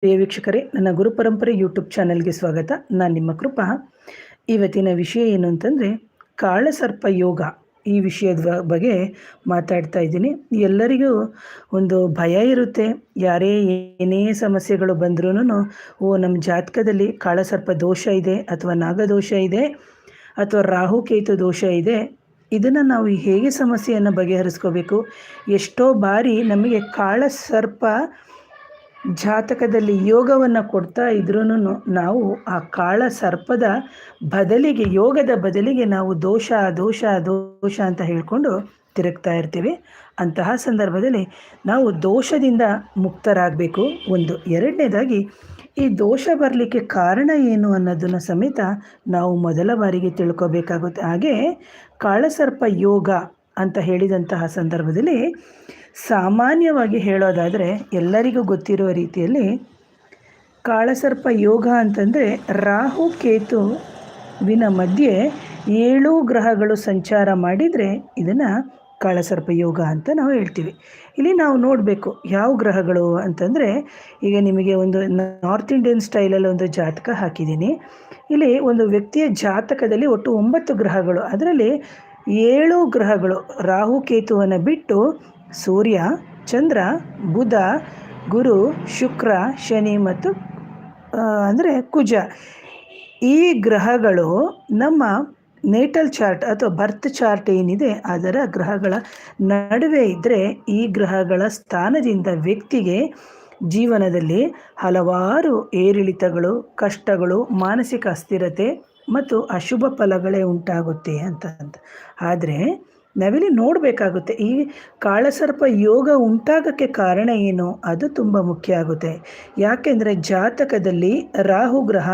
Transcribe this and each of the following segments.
ಪ್ರಿಯ ವೀಕ್ಷಕರೇ, ನನ್ನ ಗುರುಪರಂಪರೆ ಯೂಟ್ಯೂಬ್ ಚಾನೆಲ್ಗೆ ಸ್ವಾಗತ. ನಾನು ನಿಮ್ಮ ಕೃಪಾ. ಇವತ್ತಿನ ವಿಷಯ ಏನು ಅಂತಂದರೆ, ಕಾಳಸರ್ಪ ಯೋಗ. ಈ ವಿಷಯದ ಬಗ್ಗೆ ಮಾತಾಡ್ತಾ ಇದ್ದೀನಿ. ಎಲ್ಲರಿಗೂ ಒಂದು ಭಯ ಇರುತ್ತೆ. ಯಾರೇ ಏನೇ ಸಮಸ್ಯೆಗಳು ಬಂದ್ರೂ ನಮ್ಮ ಜಾತಕದಲ್ಲಿ ಕಾಳಸರ್ಪ ದೋಷ ಇದೆ, ಅಥವಾ ನಾಗದೋಷ ಇದೆ, ಅಥವಾ ರಾಹುಕೇತು ದೋಷ ಇದೆ. ಇದನ್ನು ನಾವು ಹೇಗೆ ಸಮಸ್ಯೆಯನ್ನು ಬಗೆಹರಿಸ್ಕೋಬೇಕು? ಎಷ್ಟೋ ಬಾರಿ ನಮಗೆ ಕಾಳಸರ್ಪ ಜಾತಕದಲ್ಲಿ ಯೋಗವನ್ನು ಕೊಡ್ತಾ ಇದ್ರೂ ನಾವು ಆ ಕಾಳ ಸರ್ಪದ ಬದಲಿಗೆ, ಯೋಗದ ಬದಲಿಗೆ ನಾವು ದೋಷ ದೋಷ ದೋಷ ಅಂತ ಹೇಳ್ಕೊಂಡು ತಿರುಗ್ತಾ ಇರ್ತೀವಿ. ಅಂತಹ ಸಂದರ್ಭದಲ್ಲಿ ನಾವು ದೋಷದಿಂದ ಮುಕ್ತರಾಗಬೇಕು. ಒಂದು. ಎರಡನೇದಾಗಿ, ಈ ದೋಷ ಬರಲಿಕ್ಕೆ ಕಾರಣ ಏನು ಅನ್ನೋದನ್ನು ಸಮೇತ ನಾವು ಮೊದಲ ಬಾರಿಗೆ ತಿಳ್ಕೊಬೇಕಾಗುತ್ತೆ. ಹಾಗೆ ಕಾಳಸರ್ಪ ಯೋಗ ಅಂತ ಹೇಳಿದಂತಹ ಸಂದರ್ಭದಲ್ಲಿ ಸಾಮಾನ್ಯವಾಗಿ ಹೇಳೋದಾದರೆ, ಎಲ್ಲರಿಗೂ ಗೊತ್ತಿರುವ ರೀತಿಯಲ್ಲಿ ಕಾಳಸರ್ಪ ಯೋಗ ಅಂತಂದರೆ ರಾಹು ಕೇತುವಿನ ಮಧ್ಯೆ 7 ಗ್ರಹಗಳು ಸಂಚಾರ ಮಾಡಿದರೆ ಇದನ್ನು ಕಾಳಸರ್ಪ ಯೋಗ ಅಂತ ನಾವು ಹೇಳ್ತೀವಿ. ಇಲ್ಲಿ ನಾವು ನೋಡಬೇಕು ಯಾವ ಗ್ರಹಗಳು ಅಂತಂದರೆ, ಈಗ ನಿಮಗೆ ಒಂದು ನಾರ್ತ್ ಇಂಡಿಯನ್ ಸ್ಟೈಲಲ್ಲಿ ಒಂದು ಜಾತಕ ಹಾಕಿದ್ದೀನಿ. ಇಲ್ಲಿ ಒಂದು ವ್ಯಕ್ತಿಯ ಜಾತಕದಲ್ಲಿ ಒಟ್ಟು 9 ಗ್ರಹಗಳು, ಅದರಲ್ಲಿ 7 ಗ್ರಹಗಳು ರಾಹು ಕೇತುವನ್ನು ಬಿಟ್ಟು ಸೂರ್ಯ, ಚಂದ್ರ, ಬುಧ, ಗುರು, ಶುಕ್ರ, ಶನಿ ಮತ್ತು ಅಂದರೆ ಕುಜ, ಈ ಗ್ರಹಗಳು ನಮ್ಮ ನೇಟಲ್ ಚಾರ್ಟ್ ಅಥವಾ ಬರ್ತ್ ಚಾರ್ಟ್ ಏನಿದೆ ಅದರ ಗ್ರಹಗಳ ನಡುವೆ ಇದ್ದರೆ, ಈ ಗ್ರಹಗಳ ಸ್ಥಾನದಿಂದ ವ್ಯಕ್ತಿಗೆ ಜೀವನದಲ್ಲಿ ಹಲವಾರು ಏರಿಳಿತಗಳು, ಕಷ್ಟಗಳು, ಮಾನಸಿಕ ಅಸ್ಥಿರತೆ ಮತ್ತು ಅಶುಭ ಫಲಗಳೇ ಉಂಟಾಗುತ್ತೆ ಅಂತ. ಆದರೆ ನಾವಿಲ್ಲಿ ನೋಡಬೇಕಾಗುತ್ತೆ, ಈ ಕಾಳಸರ್ಪ ಯೋಗ ಉಂಟಾಗೋಕ್ಕೆ ಕಾರಣ ಏನು, ಅದು ತುಂಬ ಮುಖ್ಯ ಆಗುತ್ತೆ. ಯಾಕೆಂದರೆ ಜಾತಕದಲ್ಲಿ ರಾಹು ಗ್ರಹ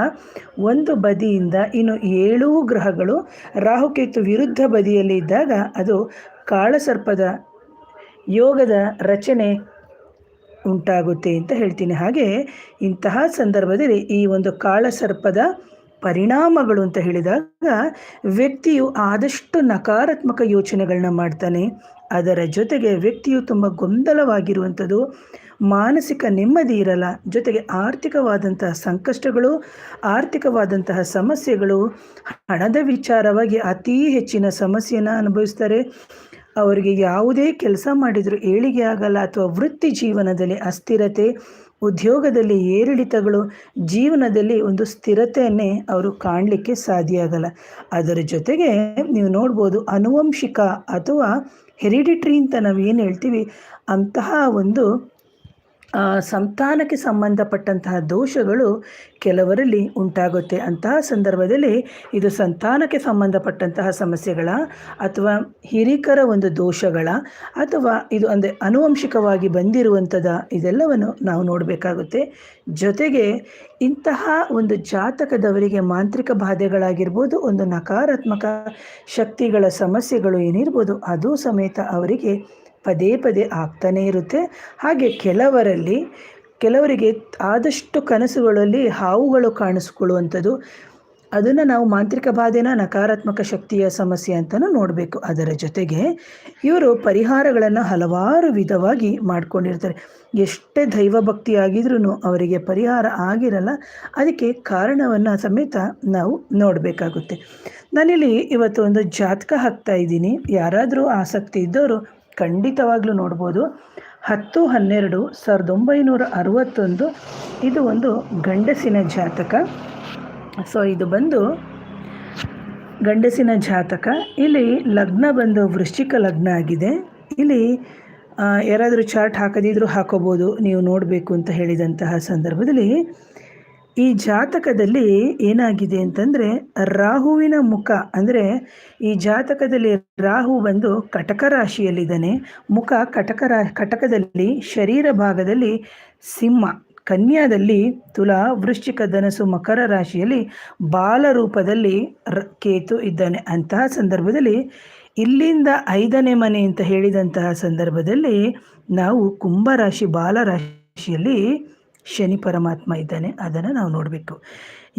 ಒಂದು ಬದಿಯಿಂದ ಇನ್ನು 7 ಗ್ರಹಗಳು ರಾಹುಕೇತು ವಿರುದ್ಧ ಬದಿಯಲ್ಲಿ ಇದ್ದಾಗ ಅದು ಕಾಳಸರ್ಪದ ಯೋಗದ ರಚನೆ ಉಂಟಾಗುತ್ತೆ ಅಂತ ಹೇಳ್ತೀನಿ. ಹಾಗೆ ಇಂತಹ ಸಂದರ್ಭದಲ್ಲಿ ಈ ಒಂದು ಕಾಳಸರ್ಪದ ಪರಿಣಾಮಗಳು ಅಂತ ಹೇಳಿದಾಗ, ವ್ಯಕ್ತಿಯು ಆದಷ್ಟು ನಕಾರಾತ್ಮಕ ಯೋಚನೆಗಳನ್ನ ಮಾಡ್ತಾನೆ. ಅದರ ಜೊತೆಗೆ ವ್ಯಕ್ತಿಯು ತುಂಬ ಗೊಂದಲವಾಗಿರುವಂಥದ್ದು, ಮಾನಸಿಕ ನೆಮ್ಮದಿ ಇರಲ್ಲ, ಜೊತೆಗೆ ಆರ್ಥಿಕವಾದಂತಹ ಸಂಕಷ್ಟಗಳು, ಆರ್ಥಿಕವಾದಂತಹ ಸಮಸ್ಯೆಗಳು, ಹಣದ ವಿಚಾರವಾಗಿ ಅತೀ ಹೆಚ್ಚಿನ ಸಮಸ್ಯೆಯನ್ನು ಅನುಭವಿಸ್ತಾರೆ. ಅವರಿಗೆ ಯಾವುದೇ ಕೆಲಸ ಮಾಡಿದರೂ ಏಳಿಗೆ ಆಗಲ್ಲ, ಅಥವಾ ವೃತ್ತಿ ಜೀವನದಲ್ಲಿ ಅಸ್ಥಿರತೆ, ಉದ್ಯೋಗದಲ್ಲಿ ಏರಿಳಿತಗಳು, ಜೀವನದಲ್ಲಿ ಒಂದು ಸ್ಥಿರತೆಯನ್ನೇ ಅವರು ಕಾಣಲಿಕ್ಕೆ ಸಾಧ್ಯ ಆಗಲ್ಲ. ಅದರ ಜೊತೆಗೆ ನೀವು ನೋಡ್ಬೋದು, ಆನುವಂಶಿಕ ಅಥವಾ ಹೆರಿಡಿಟ್ರಿ ಅಂತ ನಾವು ಏನು ಹೇಳ್ತೀವಿ, ಅಂತಹ ಒಂದು ಸಂತಾನಕ್ಕೆ ಸಂಬಂಧಪಟ್ಟಂತಹ ದೋಷಗಳು ಕೆಲವರಲ್ಲಿ ಉಂಟಾಗುತ್ತೆ. ಅಂತಹ ಸಂದರ್ಭದಲ್ಲಿ ಇದು ಸಂತಾನಕ್ಕೆ ಸಂಬಂಧಪಟ್ಟಂತಹ ಸಮಸ್ಯೆಗಳ, ಅಥವಾ ಹಿರಿಕರ ಒಂದು ದೋಷಗಳ, ಅಥವಾ ಇದು ಅಂದರೆ ಆನುವಂಶಿಕವಾಗಿ ಬಂದಿರುವಂಥದ್ದು, ಇದೆಲ್ಲವನ್ನು ನಾವು ನೋಡಬೇಕಾಗುತ್ತೆ. ಜೊತೆಗೆ ಇಂತಹ ಒಂದು ಜಾತಕದವರಿಗೆ ಮಾಂತ್ರಿಕ ಬಾಧೆಗಳಾಗಿರ್ಬೋದು, ಒಂದು ನಕಾರಾತ್ಮಕ ಶಕ್ತಿಗಳ ಸಮಸ್ಯೆಗಳು ಏನಿರ್ಬೋದು, ಅದು ಸಮೇತ ಅವರಿಗೆ ಪದೇ ಪದೇ ಆಗ್ತಾನೇ ಇರುತ್ತೆ. ಹಾಗೆ ಕೆಲವರಿಗೆ ಆದಷ್ಟು ಕನಸುಗಳಲ್ಲಿ ಹಾವುಗಳು ಕಾಣಿಸ್ಕೊಳ್ಳುವಂಥದ್ದು, ಅದನ್ನು ನಾವು ಮಾಂತ್ರಿಕ ಬಾಧೆನ, ನಕಾರಾತ್ಮಕ ಶಕ್ತಿಯ ಸಮಸ್ಯೆ ಅಂತಲೂ ನೋಡಬೇಕು. ಅದರ ಜೊತೆಗೆ ಇವರು ಪರಿಹಾರಗಳನ್ನು ಹಲವಾರು ವಿಧವಾಗಿ ಮಾಡ್ಕೊಂಡಿರ್ತಾರೆ. ಎಷ್ಟೇ ದೈವಭಕ್ತಿ ಆಗಿದ್ರೂ ಅವರಿಗೆ ಪರಿಹಾರ ಆಗಿರಲ್ಲ. ಅದಕ್ಕೆ ಕಾರಣವನ್ನು ಸಮೇತ ನಾವು ನೋಡಬೇಕಾಗುತ್ತೆ. ನಾನಿಲ್ಲಿ ಇವತ್ತು ಒಂದು ಜಾತಕ ಹಾಕ್ತಾ ಇದ್ದೀನಿ. ಯಾರಾದರೂ ಆಸಕ್ತಿ ಇದ್ದವರು ಖಂಡಿತವಾಗ್ಲೂ ನೋಡ್ಬೋದು. 10/12/1961 ಇದು ಒಂದು ಗಂಡಸಿನ ಜಾತಕ. ಸೊ ಇದು ಬಂದು ಗಂಡಸಿನ ಜಾತಕ. ಇಲ್ಲಿ ಲಗ್ನ ಬಂದು ವೃಶ್ಚಿಕ ಲಗ್ನ ಆಗಿದೆ. ಇಲ್ಲಿ ಯಾರಾದರೂ ಚಾರ್ಟ್ ಹಾಕದಿದ್ರೂ ಹಾಕೋಬೋದು, ನೀವು ನೋಡಬೇಕು ಅಂತ ಹೇಳಿದಂತಹ ಸಂದರ್ಭದಲ್ಲಿ. ಈ ಜಾತಕದಲ್ಲಿ ಏನಾಗಿದೆ ಅಂತಂದರೆ, ರಾಹುವಿನ ಮುಖ ಅಂದರೆ ಈ ಜಾತಕದಲ್ಲಿ ರಾಹು ಬಂದು ಕಟಕ ರಾಶಿಯಲ್ಲಿದ್ದಾನೆ. ಮುಖ ಕಟಕದಲ್ಲಿ, ಶರೀರ ಭಾಗದಲ್ಲಿ ಸಿಂಹ, ಕನ್ಯಾದಲ್ಲಿ ತುಲಾ, ವೃಶ್ಚಿಕ, ಧನಸು, ಮಕರ ರಾಶಿಯಲ್ಲಿ ಬಾಲರೂಪದಲ್ಲಿ ಕೇತು ಇದ್ದಾನೆ. ಅಂತಹ ಸಂದರ್ಭದಲ್ಲಿ ಇಲ್ಲಿಂದ 5ನೇ ಮನೆ ಅಂತ ಹೇಳಿದಂತಹ ಸಂದರ್ಭದಲ್ಲಿ ನಾವು ಕುಂಭರಾಶಿ, ಬಾಲರಾಶಿಯಲ್ಲಿ ಶನಿ ಪರಮಾತ್ಮ ಇದ್ದಾನೆ. ಅದನ್ನು ನಾವು ನೋಡಬೇಕು.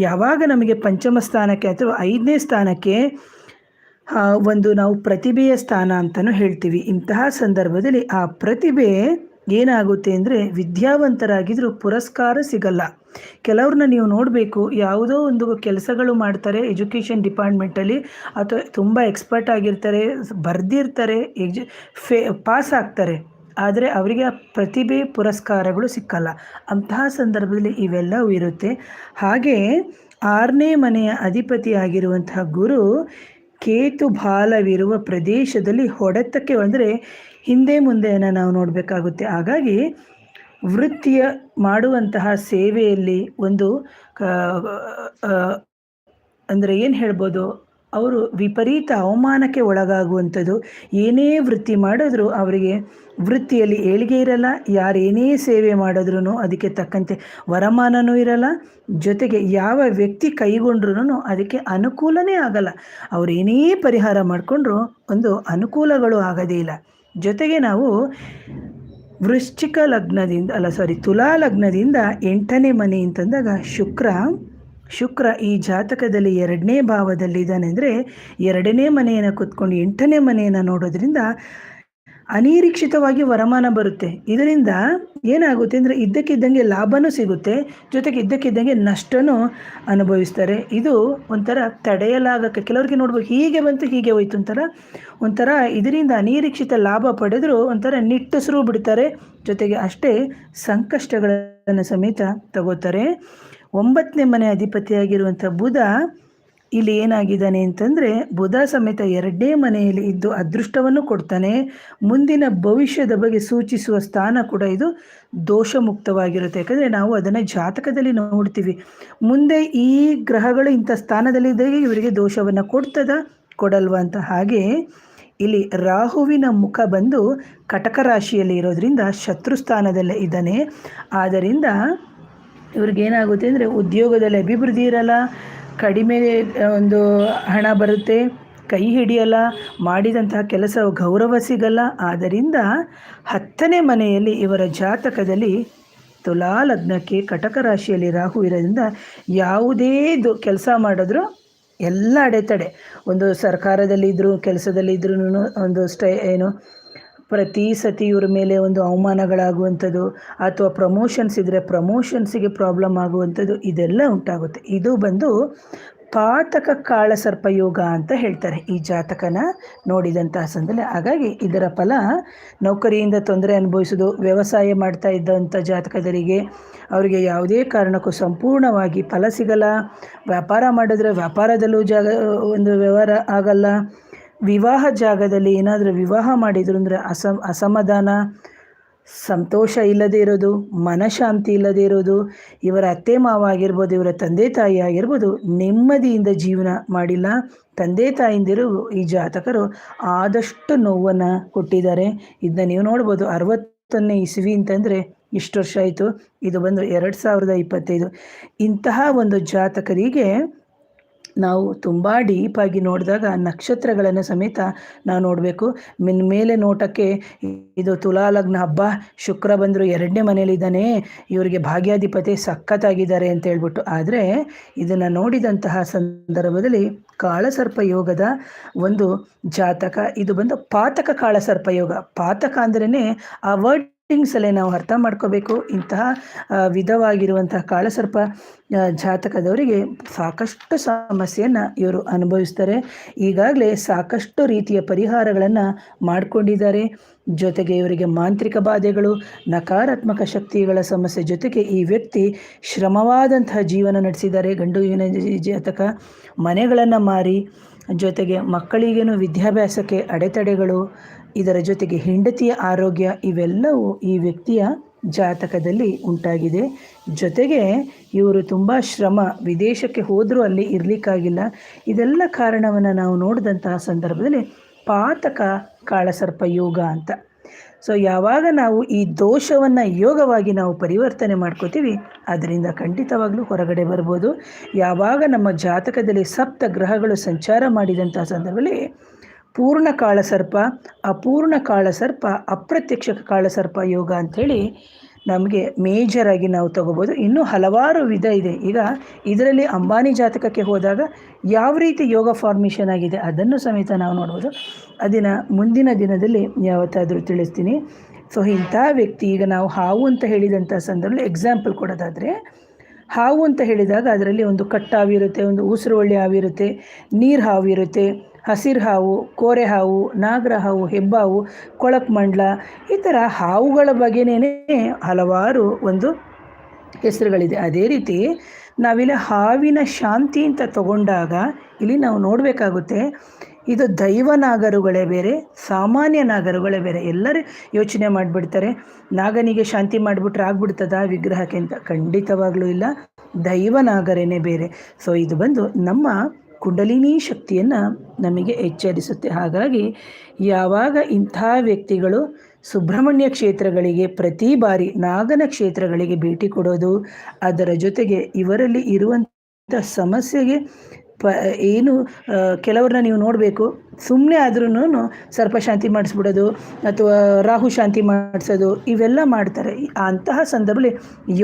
ಯಾವಾಗ ನಮಗೆ ಪಂಚಮ ಸ್ಥಾನಕ್ಕೆ ಅಥವಾ 5ನೇ ಸ್ಥಾನಕ್ಕೆ ಒಂದು ನಾವು ಪ್ರತಿಭೆಯ ಸ್ಥಾನ ಅಂತಲೂ ಹೇಳ್ತೀವಿ. ಇಂತಹ ಸಂದರ್ಭದಲ್ಲಿ ಆ ಪ್ರತಿಭೆ ಏನಾಗುತ್ತೆ ಅಂದರೆ ವಿದ್ಯಾವಂತರಾಗಿದ್ದರೂ ಪುರಸ್ಕಾರ ಸಿಗಲ್ಲ. ಕೆಲವ್ರನ್ನ ನೀವು ನೋಡಬೇಕು, ಯಾವುದೋ ಒಂದು ಕೆಲಸಗಳು ಮಾಡ್ತಾರೆ ಎಜುಕೇಷನ್ ಡಿಪಾರ್ಟ್ಮೆಂಟಲ್ಲಿ, ಅಥವಾ ತುಂಬ ಎಕ್ಸ್ಪರ್ಟ್ ಆಗಿರ್ತಾರೆ, ಬರೆದಿರ್ತಾರೆ, ಪಾಸ್ ಆಗ್ತಾರೆ, ಆದರೆ ಅವರಿಗೆ ಆ ಪ್ರತಿಭೆ ಪುರಸ್ಕಾರಗಳು ಸಿಕ್ಕಲ್ಲ. ಅಂತಹ ಸಂದರ್ಭದಲ್ಲಿ ಇವೆಲ್ಲವೂ ಇರುತ್ತೆ. ಹಾಗೆ 6ನೇ ಮನೆಯ ಅಧಿಪತಿಯಾಗಿರುವಂತಹ ಗುರು ಕೇತು ಬಾಲವಿರುವ ಪ್ರದೇಶದಲ್ಲಿ ಹೊಡೆತಕ್ಕೆ ಅಂದರೆ ಹಿಂದೆ ಮುಂದೆಯನ್ನು ನಾವು ನೋಡಬೇಕಾಗುತ್ತೆ. ಹಾಗಾಗಿ ವೃತ್ತಿಯ ಮಾಡುವಂತಹ ಸೇವೆಯಲ್ಲಿ ಒಂದು ಅಂದರೆ ಏನು ಹೇಳ್ಬೋದು, ಅವರು ವಿಪರೀತ ಅವಮಾನಕ್ಕೆ ಒಳಗಾಗುವಂಥದ್ದು. ಏನೇ ವೃತ್ತಿ ಮಾಡಿದ್ರೂ ಅವರಿಗೆ ವೃತ್ತಿಯಲ್ಲಿ ಏಳಿಗೆ ಇರಲ್ಲ, ಯಾರೇನೇ ಸೇವೆ ಮಾಡಿದ್ರೂ ಅದಕ್ಕೆ ತಕ್ಕಂತೆ ವರಮಾನವೂ ಇರಲ್ಲ, ಜೊತೆಗೆ ಯಾವ ವ್ಯಕ್ತಿ ಕೈಗೊಂಡ್ರೂ ಅದಕ್ಕೆ ಅನುಕೂಲನೇ ಆಗಲ್ಲ. ಅವರೇನೇ ಪರಿಹಾರ ಮಾಡಿಕೊಂಡ್ರೂ ಒಂದು ಅನುಕೂಲಗಳು ಆಗೋದೇ ಇಲ್ಲ. ಜೊತೆಗೆ ನಾವು ತುಲಾ ಲಗ್ನದಿಂದ 8ನೇ ಮನೆ ಅಂತಂದಾಗ ಶುಕ್ರ ಈ ಜಾತಕದಲ್ಲಿ 2ನೇ ಭಾವದಲ್ಲಿದ್ದಾನೆ. ಅಂದರೆ 2ನೇ ಮನೆಯನ್ನು ಕೂತ್ಕೊಂಡು 8ನೇ ಮನೆಯನ್ನು ನೋಡೋದ್ರಿಂದ ಅನಿರೀಕ್ಷಿತವಾಗಿ ವರಮಾನ ಬರುತ್ತೆ. ಇದರಿಂದ ಏನಾಗುತ್ತೆ ಅಂದರೆ ಇದ್ದಕ್ಕಿದ್ದಂಗೆ ಲಾಭನೂ ಸಿಗುತ್ತೆ, ಜೊತೆಗೆ ಇದ್ದಕ್ಕಿದ್ದಂಗೆ ನಷ್ಟನೂ ಅನುಭವಿಸ್ತಾರೆ. ಇದು ಒಂಥರ ತಡೆಯಲಾಗಕ್ಕೆ, ಕೆಲವರಿಗೆ ನೋಡ್ಬೇಕು ಹೀಗೆ ಬಂತು ಹೀಗೆ ಹೋಯ್ತು ಒಂಥರ ಇದರಿಂದ ಅನಿರೀಕ್ಷಿತ ಲಾಭ ಪಡೆದರೂ ಒಂಥರ ನಿಟ್ಟುಸಿರು ಬಿಡ್ತಾರೆ, ಜೊತೆಗೆ ಅಷ್ಟೇ ಸಂಕಷ್ಟಗಳನ್ನು ಸಮೇತ ತಗೋತಾರೆ. 9ನೇ ಮನೆ ಅಧಿಪತಿಯಾಗಿರುವಂಥ ಬುಧ ಇಲ್ಲಿ ಏನಾಗಿದ್ದಾನೆ ಅಂತಂದರೆ, ಬುಧ ಸಮೇತ 2ನೇ ಮನೆಯಲ್ಲಿ ಇದ್ದು ಅದೃಷ್ಟವನ್ನು ಕೊಡ್ತಾನೆ. ಮುಂದಿನ ಭವಿಷ್ಯದ ಬಗ್ಗೆ ಸೂಚಿಸುವ ಸ್ಥಾನ ಕೂಡ ಇದು ದೋಷ ಮುಕ್ತವಾಗಿರುತ್ತೆ. ಯಾಕಂದರೆ ನಾವು ಅದನ್ನು ಜಾತಕದಲ್ಲಿ ನೋಡ್ತೀವಿ, ಮುಂದೆ ಈ ಗ್ರಹಗಳು ಇಂಥ ಸ್ಥಾನದಲ್ಲಿದ್ದಾಗ ಇವರಿಗೆ ದೋಷವನ್ನು ಕೊಡಲ್ವಾ ಅಂತ. ಹಾಗೆ ಇಲ್ಲಿ ರಾಹುವಿನ ಮುಖ ಬಂದು ಕಟಕ ರಾಶಿಯಲ್ಲಿ ಇರೋದ್ರಿಂದ ಶತ್ರು ಸ್ಥಾನದಲ್ಲೇ ಇದ್ದಾನೆ. ಆದ್ದರಿಂದ ಇವ್ರಿಗೇನಾಗುತ್ತೆ ಅಂದರೆ ಉದ್ಯೋಗದಲ್ಲಿ ಅಭಿವೃದ್ಧಿ ಇರಲ್ಲ, ಕಡಿಮೆ ಒಂದು ಹಣ ಬರುತ್ತೆ, ಕೈ ಹಿಡಿಯಲ್ಲ, ಮಾಡಿದಂತಹ ಕೆಲಸ ಗೌರವ ಸಿಗಲ್ಲ. ಆದ್ದರಿಂದ 10ನೇ ಮನೆಯಲ್ಲಿ ಇವರ ಜಾತಕದಲ್ಲಿ ತುಲಾ ಲಗ್ನಕ್ಕೆ ಕಟಕ ರಾಶಿಯಲ್ಲಿ ರಾಹು ಇರೋದ್ರಿಂದ ಯಾವುದೇ ಕೆಲಸ ಮಾಡಿದ್ರೂ ಎಲ್ಲ ಅಡೆತಡೆ. ಒಂದು ಸರ್ಕಾರದಲ್ಲಿದ್ದರೂ ಕೆಲಸದಲ್ಲಿದ್ರೂ ಒಂದು ಪ್ರತಿ ಸತಿ ಇವ್ರ ಮೇಲೆ ಒಂದು ಅವಮಾನಗಳಾಗುವಂಥದ್ದು, ಅಥವಾ ಪ್ರಮೋಷನ್ಸ್ ಇದ್ದರೆ ಪ್ರಮೋಷನ್ಸಿಗೆ ಪ್ರಾಬ್ಲಮ್ ಆಗುವಂಥದ್ದು, ಇದೆಲ್ಲ ಉಂಟಾಗುತ್ತೆ. ಇದು ಬಂದು ಪಾತಕ ಕಾಳಸರ್ಪ ಯೋಗ ಅಂತ ಹೇಳ್ತಾರೆ ಈ ಜಾತಕನ ನೋಡಿದಂತಹ ಸಂದರ್ಭದಲ್ಲಿ. ಹಾಗಾಗಿ ಇದರ ಫಲ ನೌಕರಿಯಿಂದ ತೊಂದರೆ ಅನುಭವಿಸೋದು, ವ್ಯವಸಾಯ ಮಾಡ್ತಾ ಇದ್ದಂಥ ಜಾತಕದರಿಗೆ ಅವರಿಗೆ ಯಾವುದೇ ಕಾರಣಕ್ಕೂ ಸಂಪೂರ್ಣವಾಗಿ ಫಲ ಸಿಗಲ್ಲ. ವ್ಯಾಪಾರ ಮಾಡಿದ್ರೆ ವ್ಯಾಪಾರದಲ್ಲೂ ಒಂದು ವ್ಯವಹಾರ ಆಗಲ್ಲ. ವಿವಾಹ ಜಾಗದಲ್ಲಿ ಏನಾದರೂ ವಿವಾಹ ಮಾಡಿದ್ರು ಅಂದರೆ ಅಸಮಾಧಾನ, ಸಂತೋಷ ಇಲ್ಲದೇ ಇರೋದು, ಮನಃಶಾಂತಿ ಇಲ್ಲದೇ ಇರೋದು, ಇವರ ಅತ್ತೆ ಮಾವ ಆಗಿರ್ಬೋದು, ಇವರ ತಂದೆ ತಾಯಿ ಆಗಿರ್ಬೋದು ನೆಮ್ಮದಿಯಿಂದ ಜೀವನ ಮಾಡಿಲ್ಲ. ತಂದೆ ತಾಯಿಂದಿರು ಈ ಜಾತಕರು ಆದಷ್ಟು ನೋವನ್ನು ಕೊಟ್ಟಿದ್ದಾರೆ. ಇದನ್ನ ನೀವು ನೋಡ್ಬೋದು. 60ನೇ ಇಸವಿ ಅಂತಂದರೆ ಇಷ್ಟು ವರ್ಷ ಆಯಿತು, ಇದು ಬಂದು 2025. ಇಂತಹ ಒಂದು ಜಾತಕರಿಗೆ ನಾವು ತುಂಬ ಡೀಪಾಗಿ ನೋಡಿದಾಗ ನಕ್ಷತ್ರಗಳನ್ನು ಸಮೇತ ನಾವು ನೋಡಬೇಕು. ಮೇಲೆ ನೋಟಕ್ಕೆ ಇದು ತುಲಾ ಲಗ್ನ, ಹಬ್ಬ ಶುಕ್ರ ಬಂದರು 2ನೇ ಮನೆಯಲ್ಲಿದ್ದಾನೆ, ಇವರಿಗೆ ಭಾಗ್ಯಾಧಿಪತಿ ಸಖತ್ತಾಗಿದ್ದಾರೆ ಅಂತ ಹೇಳ್ಬಿಟ್ಟು. ಆದರೆ ಇದನ್ನು ನೋಡಿದಂತಹ ಸಂದರ್ಭದಲ್ಲಿ ಕಾಳಸರ್ಪ ಯೋಗದ ಒಂದು ಜಾತಕ, ಇದು ಬಂದು ಪಾತಕ ಕಾಳಸರ್ಪ ಯೋಗ. ಪಾತಕ ಅಂದ್ರೇ ಆ ವರ್ಡಿಂಗ್ಸಲ್ಲೇ ನಾವು ಅರ್ಥ ಮಾಡ್ಕೋಬೇಕು. ಇಂತಹ ವಿಧವಾಗಿರುವಂತಹ ಕಾಳಸರ್ಪ ಜಾತಕದವರಿಗೆ ಸಾಕಷ್ಟು ಸಮಸ್ಯೆಯನ್ನು ಇವರು ಅನುಭವಿಸ್ತಾರೆ. ಈಗಾಗಲೇ ಸಾಕಷ್ಟು ರೀತಿಯ ಪರಿಹಾರಗಳನ್ನು ಮಾಡಿಕೊಂಡಿದ್ದಾರೆ. ಜೊತೆಗೆ ಇವರಿಗೆ ಮಾಂತ್ರಿಕ ಬಾಧೆಗಳು, ನಕಾರಾತ್ಮಕ ಶಕ್ತಿಗಳ ಸಮಸ್ಯೆ, ಜೊತೆಗೆ ಈ ವ್ಯಕ್ತಿ ಶ್ರಮವಾದಂತಹ ಜೀವನ ನಡೆಸಿದ್ದಾರೆ. ಗಂಡು ಜಾತಕ ಮನೆಗಳನ್ನು ಮಾರಿ, ಜೊತೆಗೆ ಮಕ್ಕಳಿಗೇನು ವಿದ್ಯಾಭ್ಯಾಸಕ್ಕೆ ಅಡೆತಡೆಗಳು, ಇದರ ಜೊತೆಗೆ ಹೆಂಡತಿಯ ಆರೋಗ್ಯ, ಇವೆಲ್ಲವೂ ಈ ವ್ಯಕ್ತಿಯ ಜಾತಕದಲ್ಲಿ ಉಂಟಾಗಿದೆ. ಜೊತೆಗೆ ಇವರು ತುಂಬ ಶ್ರಮ, ವಿದೇಶಕ್ಕೆ ಹೋದರೂ ಅಲ್ಲಿ ಇರಲಿಕ್ಕಾಗಿಲ್ಲ. ಇದೆಲ್ಲ ಕಾರಣವನ್ನು ನಾವು ನೋಡಿದಂತಹ ಸಂದರ್ಭದಲ್ಲಿ ಪಾತಕ ಕಾಳಸರ್ಪ ಯೋಗ ಅಂತ. ಸೊ ಯಾವಾಗ ನಾವು ಈ ದೋಷವನ್ನು ಯೋಗವಾಗಿ ನಾವು ಪರಿವರ್ತನೆ ಮಾಡ್ಕೋತೀವಿ, ಅದರಿಂದ ಖಂಡಿತವಾಗ್ಲೂ ಹೊರಗಡೆ ಬರ್ಬೋದು. ಯಾವಾಗ ನಮ್ಮ ಜಾತಕದಲ್ಲಿ ಸಪ್ತ ಗ್ರಹಗಳು ಸಂಚಾರ ಮಾಡಿದಂಥ ಸಂದರ್ಭದಲ್ಲಿ ಪೂರ್ಣ ಕಾಳಸರ್ಪ, ಅಪೂರ್ಣ ಕಾಳಸರ್ಪ, ಅಪ್ರತ್ಯಕ್ಷ ಕಾಳಸರ್ಪ ಯೋಗ ಅಂಥೇಳಿ ನಮಗೆ ಮೇಜರಾಗಿ ನಾವು ತಗೋಬೋದು. ಇನ್ನೂ ಹಲವಾರು ವಿಧ ಇದೆ. ಈಗ ಇದರಲ್ಲಿ ಅಂಬಾನಿ ಜಾತಕಕ್ಕೆ ಹೋದಾಗ ಯಾವ ರೀತಿ ಯೋಗ ಫಾರ್ಮೇಷನ್ ಆಗಿದೆ ಅದನ್ನು ಸಮೇತ ನಾವು ನೋಡ್ಬೋದು. ಅದನ್ನು ಮುಂದಿನ ದಿನದಲ್ಲಿ ಯಾವತ್ತಾದರೂ ತಿಳಿಸ್ತೀನಿ. ಸೊ ಇಂಥ ವ್ಯಕ್ತಿ, ಈಗ ನಾವು ಹಾವು ಅಂತ ಹೇಳಿದಂಥ ಸಂದರ್ಭದಲ್ಲಿ ಎಕ್ಸಾಂಪಲ್ ಕೊಡೋದಾದರೆ, ಹಾವು ಅಂತ ಹೇಳಿದಾಗ ಅದರಲ್ಲಿ ಒಂದು ಕಟ್ಟಾವು ಇರುತ್ತೆ, ಒಂದು ಉಸಿರುವಳ್ಳಿ ಹಾವು ಇರುತ್ತೆ, ನೀರು ಹಾವು ಇರುತ್ತೆ, ಹಸಿರು ಹಾವು, ಕೋರೆ ಹಾವು, ನಾಗರ ಹಾವು, ಹೆಬ್ಬಾವು, ಕೊಳಕ್ಮಂಡ್ಲ, ಈ ಥರ ಹಾವುಗಳ ಬಗ್ಗೆನೇ ಹಲವಾರು ಒಂದು ಹೆಸರುಗಳಿದೆ. ಅದೇ ರೀತಿ ನಾವಿಲ್ಲಿ ಹಾವಿನ ಶಾಂತಿ ಅಂತ ತಗೊಂಡಾಗ ಇಲ್ಲಿ ನಾವು ನೋಡಬೇಕಾಗುತ್ತೆ, ಇದು ದೈವ ನಾಗರುಗಳೇ ಬೇರೆ, ಸಾಮಾನ್ಯ ನಾಗರುಗಳೇ ಬೇರೆ. ಎಲ್ಲರೂ ಯೋಚನೆ ಮಾಡಿಬಿಡ್ತಾರೆ, ನಾಗನಿಗೆ ಶಾಂತಿ ಮಾಡಿಬಿಟ್ರೆ ಆಗ್ಬಿಡ್ತದ ವಿಗ್ರಹಕ್ಕೆ ಅಂತ. ಖಂಡಿತವಾಗ್ಲೂ ಇಲ್ಲ, ದೈವ ನಾಗರೇನೇ ಬೇರೆ. ಸೊ ಇದು ಬಂದು ನಮ್ಮ ಕುಂಡಲಿನಿ ಶಕ್ತಿಯನ್ನು ನಮಗೆ ಎಚ್ಚರಿಸುತ್ತೆ. ಹಾಗಾಗಿ ಯಾವಾಗ ಇಂಥ ವ್ಯಕ್ತಿಗಳು ಸುಬ್ರಹ್ಮಣ್ಯ ಕ್ಷೇತ್ರಗಳಿಗೆ ಪ್ರತಿ ಬಾರಿ ನಾಗನ ಕ್ಷೇತ್ರಗಳಿಗೆ ಭೇಟಿ ಕೊಡೋದು, ಅದರ ಜೊತೆಗೆ ಇವರಲ್ಲಿ ಇರುವಂಥ ಸಮಸ್ಯೆಗೆ ಏನು ಕೆಲವ್ರನ್ನ ನೀವು ನೋಡಬೇಕು, ಸುಮ್ಮನೆ ಆದ್ರೂ ಸರ್ಪಶಾಂತಿ ಮಾಡಿಸ್ಬಿಡೋದು ಅಥವಾ ರಾಹು ಶಾಂತಿ ಮಾಡಿಸೋದು ಇವೆಲ್ಲ ಮಾಡ್ತಾರೆ. ಅಂತಹ ಸಂದರ್ಭದಲ್ಲಿ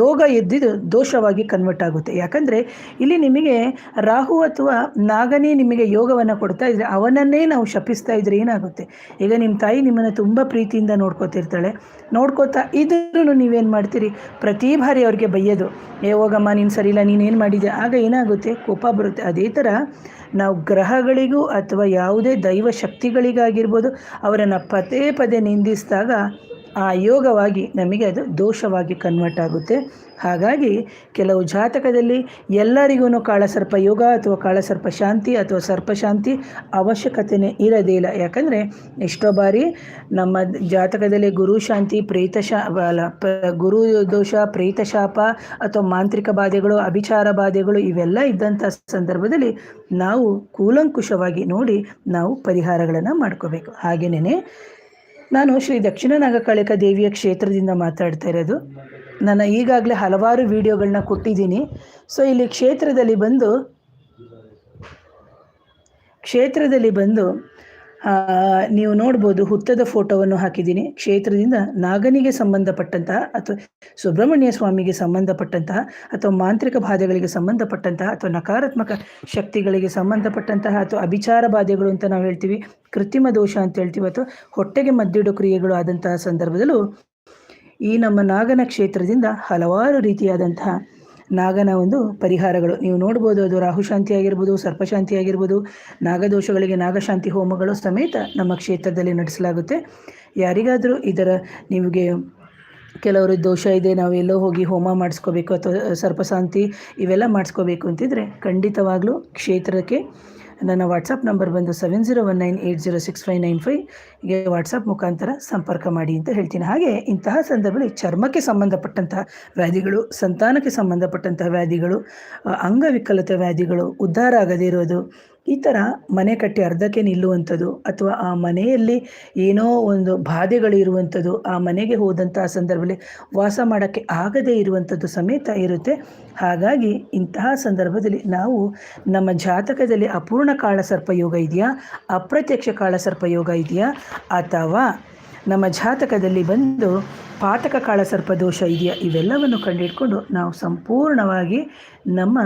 ಯೋಗ ಎದ್ದಿದ್ದು ದೋಷವಾಗಿ ಕನ್ವರ್ಟ್ ಆಗುತ್ತೆ. ಯಾಕಂದರೆ ಇಲ್ಲಿ ನಿಮಗೆ ರಾಹು ಅಥವಾ ನಾಗನೇ ನಿಮಗೆ ಯೋಗವನ್ನು ಕೊಡ್ತಾ ಇದ್ರೆ ಅವನನ್ನೇ ನಾವು ಶಪಿಸ್ತಾ ಇದ್ರೆ ಏನಾಗುತ್ತೆ? ಈಗ ನಿಮ್ಮ ತಾಯಿ ನಿಮ್ಮನ್ನು ತುಂಬ ಪ್ರೀತಿಯಿಂದ ನೋಡ್ಕೋತಿರ್ತಾಳೆ, ನೋಡ್ಕೋತಾ ಇದ್ರೂ ನೀವೇನು ಮಾಡ್ತೀರಿ? ಪ್ರತಿ ಬಾರಿ ಅವ್ರಿಗೆ ಬೈಯೋದು, ಹೋಗಮ್ಮ ನೀನು ಸರಿಯಿಲ್ಲ, ನೀನೇನು ಮಾಡಿದೆ, ಆಗ ಏನಾಗುತ್ತೆ? ಕೋಪ ಬರುತ್ತೆ. ಅದೇ ಥರ ನಾವು ಗ್ರಹಗಳಿಗೂ ಅಥವಾ ಯಾವುದೇ ದೈವ ಶಕ್ತಿಗಳಿಗಾಗಿರ್ಬೋದು ಅವರನ್ನು ಪದೇ ಪದೇ ನಿಂದಿಸಿದಾಗ ಆ ಯೋಗವಾಗಿ ನಮಗೆ ಅದು ದೋಷವಾಗಿ ಕನ್ವರ್ಟ್ ಆಗುತ್ತೆ. ಹಾಗಾಗಿ ಕೆಲವು ಜಾತಕದಲ್ಲಿ ಎಲ್ಲರಿಗೂ ಕಾಳಸರ್ಪ ಯೋಗ ಅಥವಾ ಕಾಳಸರ್ಪ ಶಾಂತಿ ಅಥವಾ ಸರ್ಪಶಾಂತಿ ಅವಶ್ಯಕತೆಯೇ ಇರೋದೇ ಇಲ್ಲ. ಯಾಕಂದರೆ ಎಷ್ಟೋ ಬಾರಿ ನಮ್ಮ ಜಾತಕದಲ್ಲಿ ಗುರು ಶಾಂತಿ, ಗುರು ದೋಷ, ಪ್ರೇತ ಶಾಪ ಅಥವಾ ಮಾಂತ್ರಿಕ ಬಾಧೆಗಳು, ಅಭಿಚಾರ ಬಾಧೆಗಳು ಇವೆಲ್ಲ ಇದ್ದಂಥ ಸಂದರ್ಭದಲ್ಲಿ ನಾವು ಕೂಲಂಕುಷವಾಗಿ ನೋಡಿ ನಾವು ಪರಿಹಾರಗಳನ್ನು ಮಾಡ್ಕೋಬೇಕು. ಹಾಗೆಯೇ ನಾನು ಶ್ರೀ ದಕ್ಷಿಣ ನಾಗಕಾಳಿಕ ದೇವಿಯ ಕ್ಷೇತ್ರದಿಂದ ಮಾತಾಡ್ತಾ ಇರೋದು. ನಾನು ಈಗಾಗಲೇ ಹಲವಾರು ವಿಡಿಯೋಗಳನ್ನ ಕೊಟ್ಟಿದ್ದೀನಿ. ಸೊ ಇಲ್ಲಿ ಕ್ಷೇತ್ರದಲ್ಲಿ ಬಂದು ನೀವು ನೋಡ್ಬೋದು, ಹುತ್ತದ ಫೋಟೋವನ್ನು ಹಾಕಿದ್ದೀನಿ. ಕ್ಷೇತ್ರದಿಂದ ನಾಗನಿಗೆ ಸಂಬಂಧಪಟ್ಟಂತಹ ಅಥವಾ ಸುಬ್ರಹ್ಮಣ್ಯ ಸ್ವಾಮಿಗೆ ಸಂಬಂಧಪಟ್ಟಂತಹ ಅಥವಾ ಮಾಂತ್ರಿಕ ಬಾಧೆಗಳಿಗೆ ಸಂಬಂಧಪಟ್ಟಂತಹ ಅಥವಾ ನಕಾರಾತ್ಮಕ ಶಕ್ತಿಗಳಿಗೆ ಸಂಬಂಧಪಟ್ಟಂತಹ ಅಥವಾ ಅಭಿಚಾರ ಬಾಧೆಗಳು ಅಂತ ನಾವು ಹೇಳ್ತೀವಿ, ಕೃತ್ರಿಮ ದೋಷ ಅಂತ ಹೇಳ್ತೀವಿ, ಅಥವಾ ಹೊಟ್ಟೆಗೆ ಮದ್ದಿಡೋ ಕ್ರಿಯೆಗಳು ಆದಂತಹ ಸಂದರ್ಭದಲ್ಲೂ ಈ ನಮ್ಮ ನಾಗನ ಕ್ಷೇತ್ರದಿಂದ ಹಲವಾರು ರೀತಿಯಾದಂತಹ ನಾಗನ ಒಂದು ಪರಿಹಾರಗಳು ನೀವು ನೋಡ್ಬೋದು. ಅದು ರಾಹುಶಾಂತಿ ಆಗಿರ್ಬೋದು, ಸರ್ಪಶಾಂತಿ ಆಗಿರ್ಬೋದು, ನಾಗದೋಷಗಳಿಗೆ ನಾಗಶಾಂತಿ ಹೋಮಗಳು ಸಮೇತ ನಮ್ಮ ಕ್ಷೇತ್ರದಲ್ಲಿ ನಡೆಸಲಾಗುತ್ತೆ. ಯಾರಿಗಾದರೂ ನಿಮಗೆ ಕೆಲವರು ದೋಷ ಇದೆ, ನಾವು ಎಲ್ಲೋ ಹೋಗಿ ಹೋಮ ಮಾಡಿಸ್ಕೋಬೇಕು ಅಥವಾ ಸರ್ಪಶಾಂತಿ ಇವೆಲ್ಲ ಮಾಡಿಸ್ಕೋಬೇಕು ಅಂತಿದ್ರೆ ಖಂಡಿತವಾಗ್ಲೂ ಕ್ಷೇತ್ರಕ್ಕೆ ನನ್ನ ವಾಟ್ಸಪ್ ನಂಬರ್ ಬಂದು 7019806595ಗೆ ವಾಟ್ಸಪ್ ಮುಖಾಂತರ ಸಂಪರ್ಕ ಮಾಡಿ ಅಂತ ಹೇಳ್ತೀನಿ. ಹಾಗೆ ಇಂತಹ ಸಂದರ್ಭದಲ್ಲಿ ಚರ್ಮಕ್ಕೆ ಸಂಬಂಧಪಟ್ಟಂತಹ ವ್ಯಾಧಿಗಳು, ಸಂತಾನಕ್ಕೆ ಸಂಬಂಧಪಟ್ಟಂತಹ ವ್ಯಾಧಿಗಳು, ಅಂಗವಿಕಲತೆ ವ್ಯಾಧಿಗಳು, ಉದ್ಧಾರ ಆಗದೇ ಇರೋದು, ಈ ಥರ ಮನೆ ಕಟ್ಟಿ ಅರ್ಧಕ್ಕೆ ನಿಲ್ಲುವಂಥದ್ದು ಅಥವಾ ಆ ಮನೆಯಲ್ಲಿ ಏನೋ ಒಂದು ಬಾಧೆಗಳು ಇರುವಂಥದ್ದು, ಆ ಮನೆಗೆ ಹೋದಂತಹ ಸಂದರ್ಭದಲ್ಲಿ ವಾಸ ಮಾಡೋಕ್ಕೆ ಆಗದೇ ಇರುವಂಥದ್ದು ಸಮೇತ ಇರುತ್ತೆ. ಹಾಗಾಗಿ ಇಂತಹ ಸಂದರ್ಭದಲ್ಲಿ ನಾವು ನಮ್ಮ ಜಾತಕದಲ್ಲಿ ಅಪೂರ್ಣ ಕಾಳಸರ್ಪ ಯೋಗ ಇದೆಯಾ, ಅಪ್ರತ್ಯಕ್ಷ ಕಾಳಸರ್ಪ ಯೋಗ ಇದೆಯಾ, ಅಥವಾ ನಮ್ಮ ಜಾತಕದಲ್ಲಿ ಬಂದು ಪಾತಕ ಕಾಳಸರ್ಪ ದೋಷ ಇದೆಯಾ, ಇವೆಲ್ಲವನ್ನು ಕಂಡುಹಿಡ್ಕೊಂಡು ನಾವು ಸಂಪೂರ್ಣವಾಗಿ ನಮ್ಮ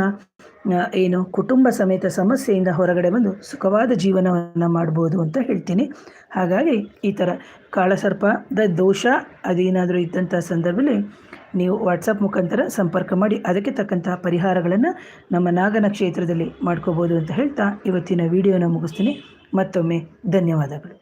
ಕುಟುಂಬ ಸಮೇತ ಸಮಸ್ಯೆಯಿಂದ ಹೊರಗಡೆ ಬಂದು ಸುಖವಾದ ಜೀವನವನ್ನು ಮಾಡ್ಬೋದು ಅಂತ ಹೇಳ್ತೀನಿ. ಹಾಗಾಗಿ ಈ ಥರ ಕಾಳಸರ್ಪದ ದೋಷ ಅದೇನಾದರೂ ಇದ್ದಂಥ ಸಂದರ್ಭದಲ್ಲಿ ನೀವು ವಾಟ್ಸಪ್ ಮುಖಾಂತರ ಸಂಪರ್ಕ ಮಾಡಿ ಅದಕ್ಕೆ ತಕ್ಕಂತಹ ಪರಿಹಾರಗಳನ್ನು ನಮ್ಮ ನಾಗನ ಕ್ಷೇತ್ರದಲ್ಲಿ ಮಾಡ್ಕೋಬೋದು ಅಂತ ಹೇಳ್ತಾ ಇವತ್ತಿನ ವಿಡಿಯೋನ ಮುಗಿಸ್ತೀನಿ. ಮತ್ತೊಮ್ಮೆ ಧನ್ಯವಾದಗಳು.